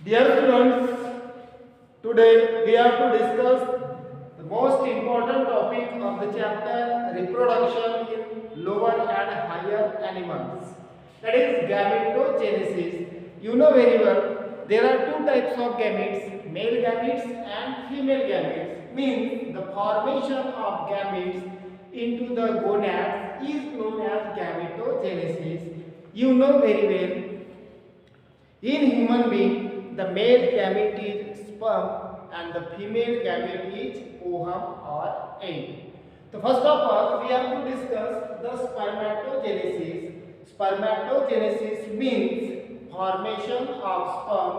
Dear students, today we have to discuss the most important topic of the chapter reproduction in lower and higher animals. That is gametogenesis. You know very well there are two types of gametes, male gametes and female gametes. Means the formation of gametes into the gonads is known as gametogenesis. You know very well in human being, the male gamete is sperm and the female gamete is ovum or egg. So first of all, we have to discuss the spermatogenesis. Spermatogenesis means formation of sperm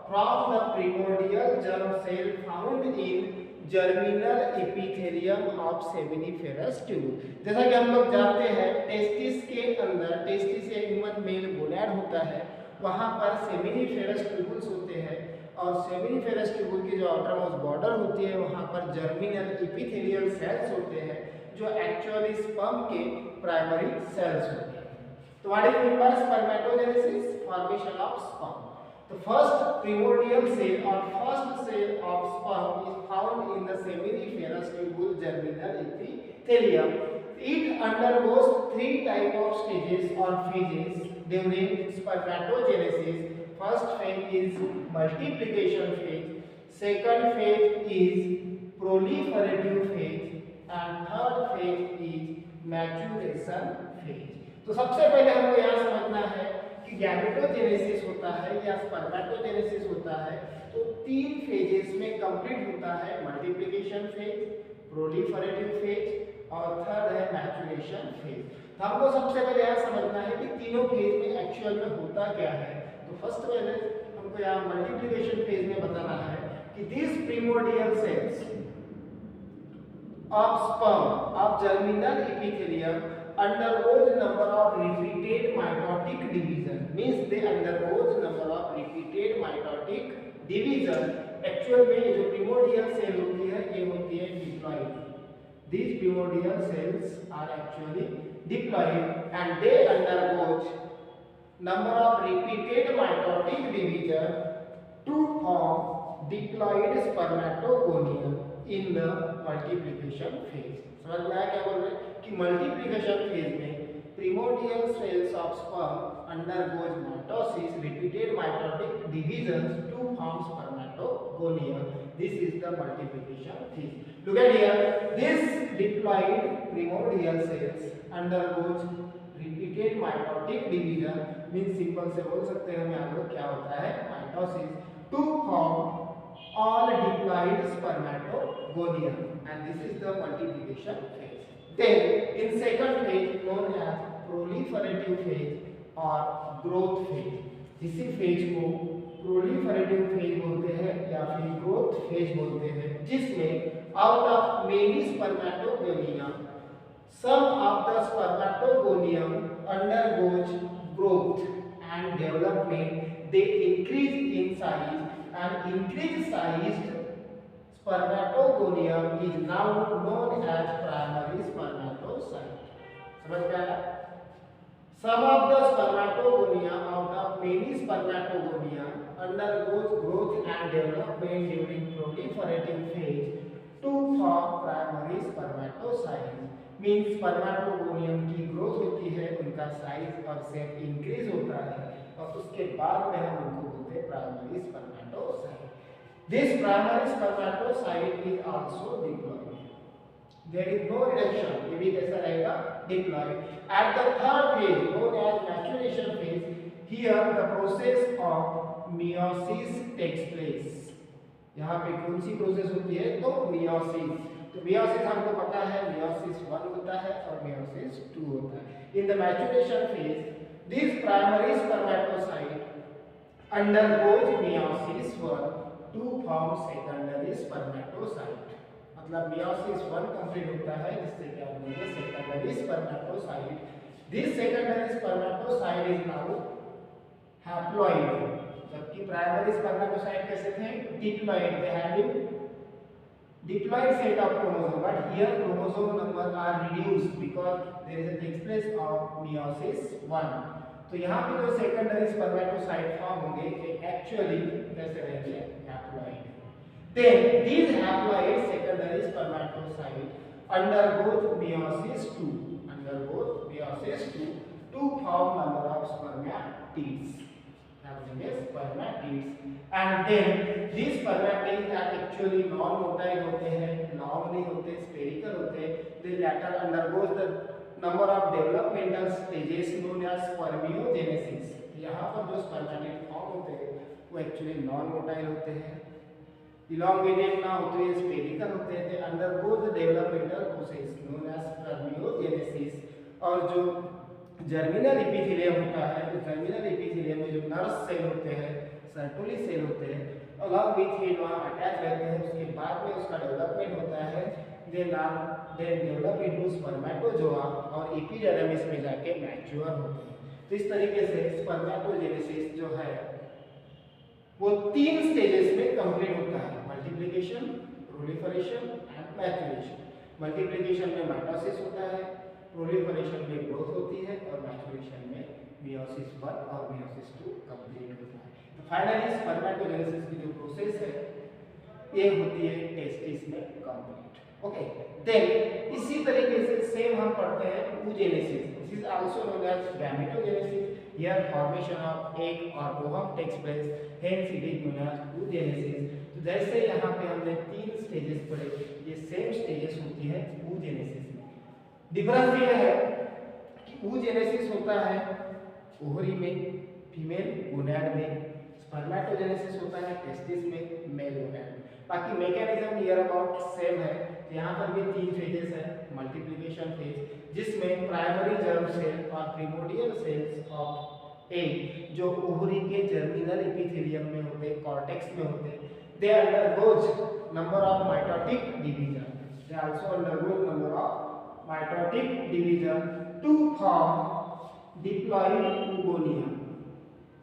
from the primordial germ cell found in germinal epithelium of seminiferous tube. जैसा कि हम लोग जानते हैं testis के अंदर, testis एक human male gonad होता है, वहाँ पर सेमिनिफेरस ट्यूबुल्स होते हैं और सेमिनिफेरस ट्यूबुल की जो आउटरमोस्ट बॉर्डर होती है वहाँ पर जर्मिनल एपिथेलियल सेल्स होते हैं जो एक्चुअली स्पर्म के प्राइमरी सेल्स होते हैं। तो what is mean by spermatogenesis? Formation of sperm. The first primordial cell or first cell of sperm is found in the seminiferous tubule germinal epithelium. It undergoes three types of stages or phases during spermatogenesis. First phase is multiplication phase, second phase is proliferative phase and third phase is maturation phase. तो सबसे पहले हमको यह समझना है कि gametogenesis होता है या स्पर्मेटोजेनेसिस होता है तो तीन फेजेस में कंप्लीट होता है, मल्टीप्लिकेशन फेज, प्रोलिफरेटिव फेज और थर्ड है मैचुरेशन फेज। तो हमको सबसे पहले यह समझना है कि तीनों फेज में एक्चुअल में होता क्या है। तो फर्स्ट पहले हमको यहाँ मल्टीप्लिकेशन फेज में बताना है कि this primordial cells of sperm of germinal epithelium undergoes number of repeated mitotic division. Means they undergoes number of repeated mitotic division. Actual में ये जो primordial cell होती है ये होती है diploid. These primordial cells are actually diploid and they undergoes number of repeated mitotic division to form diploid spermatogonium in the multiplication phase. समझ में आया क्या बोल रहे हैं कि मल्टीप्लिकेशन फेज में primordial cells of sperm undergoes mitosis, repeated mitotic divisions to form spermatogonium. This is the multiplication phase. Look at here, this diploid primordial cells undergoes repeated mitotic division. Means simple से बोल सकते हैं हम यहाँ पर क्या होता है, mitosis to form all diploid spermatogonium and this is the multiplication phase. Then in second phase known as proliferative phase or growth phase, इसी phase को proliferative phase बोलते हैं या फिर growth phase बोलते हैं, जिसमें out of many spermatogonium some of the spermatogonium undergoes growth and development. They increase in size and increased sized spermatogonium is now known as primary spermatocyte. समझ में आया? Some of the spermatogonium out of many spermatogonium undergoes growth and development during proliferative phase to form primary spermatocyte. Means spermatogonium की growth होती है, उनका size और shape increase होता है और उसके बाद में हम उनको बोलते हैं primary spermatocyte. This primary spermatocyte is also diploid. There is no reduction, ये भी कैसा रहेगा, diploid. At the third phase known as maturation phase, here the process of meiosis takes place. यहाँ पे कौन सी प्रोसेस होती है, तो मियोसिस। तो मियोसिस हमको पता है मियोसिस 1 होता है और मियोसिस 2 होता है। In the maturation phase this primary spermatocyte undergoes meiosis 1 to form secondary spermatocyte। मतलब meiosis 1 कंप्लीट होता है जिससे क्या बनेगा, secondary spermatocyte। this secondary spermatocyte is now haploid, जबकि primary spermatocyte कैसे थे, diploid। they having diploid set of chromosome, but here chromosome number are reduced because there is a takes place of meiosis 1 तो यहाँ पे जो secondary spermatocyte form होंगे actually कैसे रहेंगे, haploid. Then these haploid secondary spermatocyte undergoes meiosis II to form number of spermatids, and then these spermatids are actually non-motile होते हैं, long नहीं होते, spherical होते हैं। They later undergoes the number of developmental stages known as spermiogenesis। यहाँ पर जो spermatid form होते हैं वो actually non-motile होते हैं, elongated ना होते हैं, spherical होते हैं। They undergo the developmental process known as spermiogenesis। और जो जर्मिनल एपिथेलियम होता है, तो जर्मिनल एपिथेलियम में जो नर्व सेल होते हैं, सर्टोली सेल होते हैं, अलॉन्ग विथ हेड वहाँ अटैच रहते हैं। उसके बाद में उसका डेवलपमेंट होता है, देन डेवलप इनटू स्पर्मेटोजोआ और एपिडर्मिस में जाके मैच्योर होते हैं। तो इस तरीके से स्पर्मेटोजेनेसिस जो है वो 3 स्टेजेस में कंप्लीट होता है, multiplication, proliferation and maturation. Multiplication में माइटोसिस होता है, प्रोलिफरेशन में ग्रोथ होती है और मैच्योरेशन में मियोसिस 1 और मियोसिस 2 कंप्लीट होता है। तो फाइनली स्पर्मेटोजेनेसिस की जो प्रोसेस है ये होती है टेस्टिस में कंप्लीट। ओके, देन इसी तरीके से सेम हम पढ़ते हैं oogenesis। This is also known as gametogenesis। Here formation of egg or ovum takes place, hence it is known as oogenesis। तो जैसे यहाँ पे हमने 3 स्टेजेस पढ़े, ये सेम स्टेजेस होती है oogenesis में। डिफरेंस ये है कि oogenesis होता है ओवरी में, फीमेल गोनैड में, स्पर्मेटोजेनेसिस होता है टेस्टिस में, मेल गोनैड में। बाकी मैकेनिज्म हियर अबाउट सेम है। यहाँ पर भी 3 फेजेस है, मल्टीप्लिकेशन फेज जिसमें प्राइमरी जर्म सेल और प्रिमोडियल सेल्स ऑफ एग जो ओवरी के जर्मिनल एपिथेलियम में होते, कॉर्टेक्स में होते, they undergoes number of mitotic division. They also undergoes number of mitotic division to form diploid oogonia।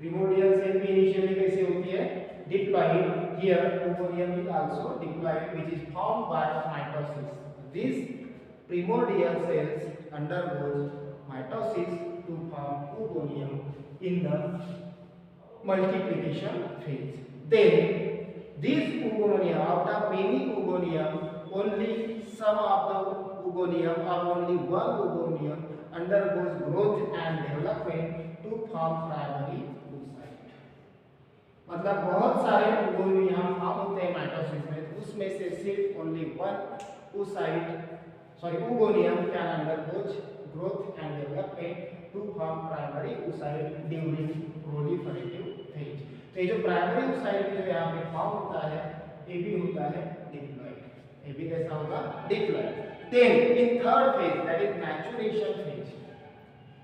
primordial cell भी initially कैसे होती है, diploid। here oogonium is also diploid which is formed by mitosis। these primordial cells undergoes mitosis to form oogonium in the multiplication phase। then these oogonia, of the many oogonium, only some of the oogonium or only one oogonium undergoes growth and development to form primary oocyte। मतलब बहुत सारे oogonia form होते हैं mitosis में, तो उसमें से सिर्फ only one oogonium can undergoes growth and development to form primary oocyte during proliferative phase। तो ये जो प्राइमरी oocyte जो यहाँ पे फॉर्म होता है ये भी होता है डिप्लॉइड। ये भी कैसा होगा, diploid. Then in third phase, that is maturation phase,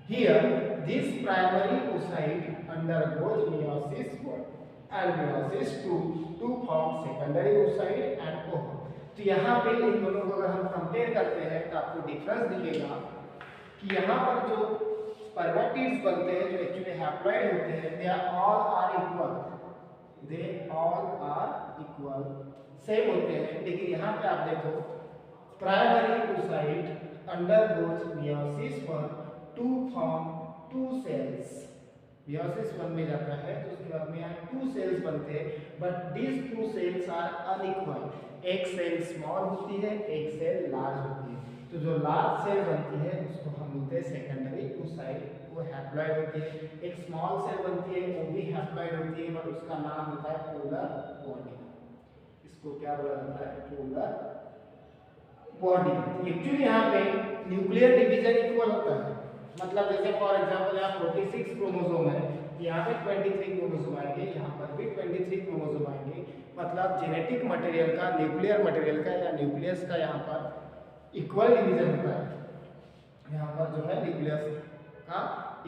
here this primary oocyte undergoes meiosis 1 and meiosis 2 to form secondary oocyte and ovum। तो यहाँ पे इन दोनों को अगर हम कंपेयर करते हैं तो आपको डिफरेंस दिखेगा कि यहाँ पर जो स्पर्मेटिड्स बनते हैं जो एक्चुअली हैप्लॉइड होते हैं, they all are equal, same होते हैं। लेकिन यहाँ पे आप देखो primary oocyte undergoes meiosis 1 to form 2 cells। meiosis 1 में जाता है तो उसके बाद में यहाँ 2 cells बनते हैं, but these 2 cells are unequal। एक सेल स्मॉल होती है, एक सेल लार्ज होती है। तो जो लार्ज सेल बनती है उसको हम बोलते हैं सेकेंडरी oocyte, वो हैप्लॉइड होती है। एक स्मॉल सेल बनती है वो भी हैप्लॉइड होती है, बट उसका नाम होता है पोलर बॉडी। इसको क्या बोला जाता है, पोलर बॉडी। एक्चुअली यहाँ पे न्यूक्लियर डिवीजन इक्वल होता है। मतलब जैसे फॉर एग्जांपल यहाँ 46 क्रोमोसोम है, यहाँ पे 23 क्रोमोसोम आएंगे, यहाँ पर भी 23 क्रोमोसोम आएंगे। मतलब जेनेटिक मटेरियल का, न्यूक्लियर मटेरियल का या न्यूक्लियस का यहाँ पर इक्वल डिवीजन होता है। यहाँ पर जो है न्यूक्लियस का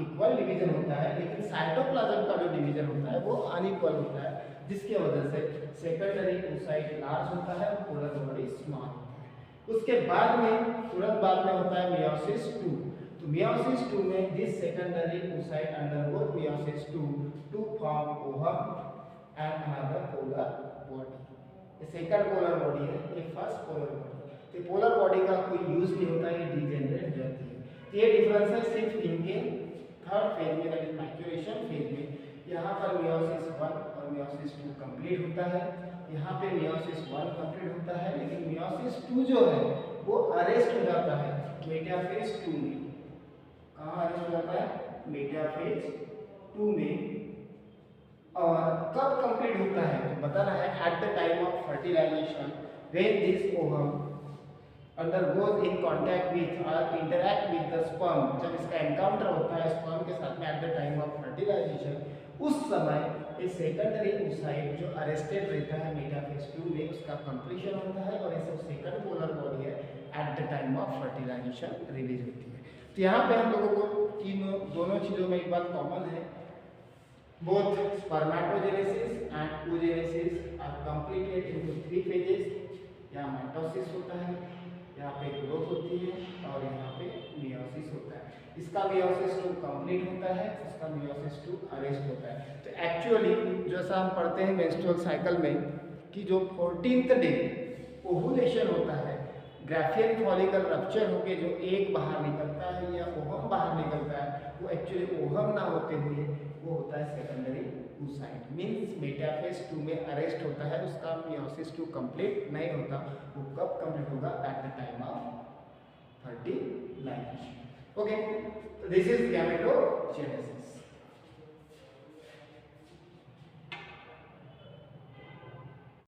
इक्वल डिवीजन होता है, लेकिन साइटोप्लाज्म का जो डिवीजन होता है वो अनइक्वल होता है, जिसकी वजह से सेकेंडरी oocyte लार्ज होता है और पोलर बॉडी स्मॉल होता है। उसके बाद में तुरंत बाद में होता है meiosis 2। तो meiosis 2 में this secondary oocyte undergoes meiosis 2 to form ovum and another polar body। ये सेकंड पोलर बॉडी है, ये फर्स्ट पोलर बॉडी। तो पोलर बॉडी का कोई यूज नहीं होता, ये डीजेनरेट हो जाती है। तो ये डिफरेंस है सिर्फ इनके थर्ड फेज में, दैट इज मैच्योरेशन फेज में, यहाँ पर मियोसिस 1 और मियोसिस 2 कंप्लीट होता है। यहाँ पे मियोसिस 1 कंप्लीट होता है, लेकिन मियोसिस 2 जो है वो अरेस्ट हो जाता है मेटाफेज 2 में। कहाँ अरेस्ट हो जाता है? मेटाफेज 2 में। और कब कंप्लीट होता है तो बताना है, at the time of fertilization when this ovum undergoes in contact with or interact with the sperm, जब इसका एनकाउंटर होता है स्पर्म के साथ में at the time of fertilization, उस समय ये सेकेंडरी oocyte जो अरेस्टेड रहता है मेटाफेज 2 में, उसका कंप्लीशन होता है और ये सेकंड पोलर बॉडी है, at the time of fertilization release होती है। तो यहाँ पे हम लोगों को दोनों चीज़ों में एक बात कॉमन है, both spermatogenesis and oogenesis are completed into 3 phases। यहाँ माइटोसिस होता है, यहाँ पे ग्रोथ होती है और यहाँ पे मियोसिस होता है। इसका मियोसिस 2 कंप्लीट होता है, इसका मियोसिस 2 अरेस्ट होता है। तो एक्चुअली जैसा हम पढ़ते हैं मेंस्ट्रुअल साइकिल में कि जो 14th डे ओवुलेशन होता है, ग्राफियन फॉलिकल रप्चर होके जो एक बाहर निकलता है या ओवम बाहर निकलता है, वो एक्चुअली ओवम ना होते हुए वो होता है सेकेंडरी oocyte। मींस मेटाफेज 2 में अरेस्ट होता है, उसका मियोसिस 2 कंप्लीट नहीं होता। वो कब कंप्लीट होगा? At the time of fertilization. Okay, this is gametogenesis.